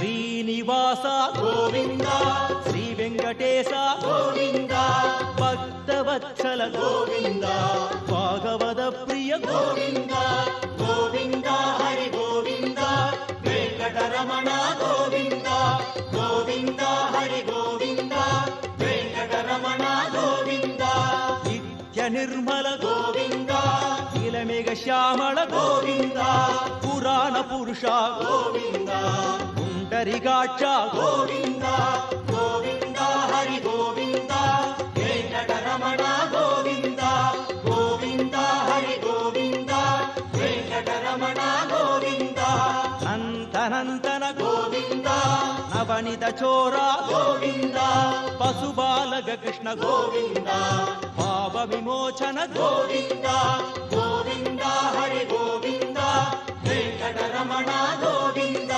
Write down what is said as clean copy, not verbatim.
శ్రీనివాస గోవింద శ్రీ వెంకటేశ గోవింద భక్తవత్సల గోవింద భాగవత ప్రియ గోవింద గోవింద హరి గోవింద వెంకటరమణ గోవింద గోవింద హరి గోవింద వెంకటరమణ గోవింద నిత్య నిర్మల గోవింద నీలమేఘ శ్యామళ గోవింద పురాణ పురుష గోవింద పుండరికాక్ష గోవింద గోవింద హరి గోవింద వెంకటరమణ గోవింద గోవింద హరి గోవింద వెంకటరమణ గోవింద నంతనంతన గోవింద నవనిత చోర గోవింద పశుబాలక కృష్ణ గోవింద పాప విమోచన గోవింద గోవింద హరి గోవింద వెంకటరమణ గోవింద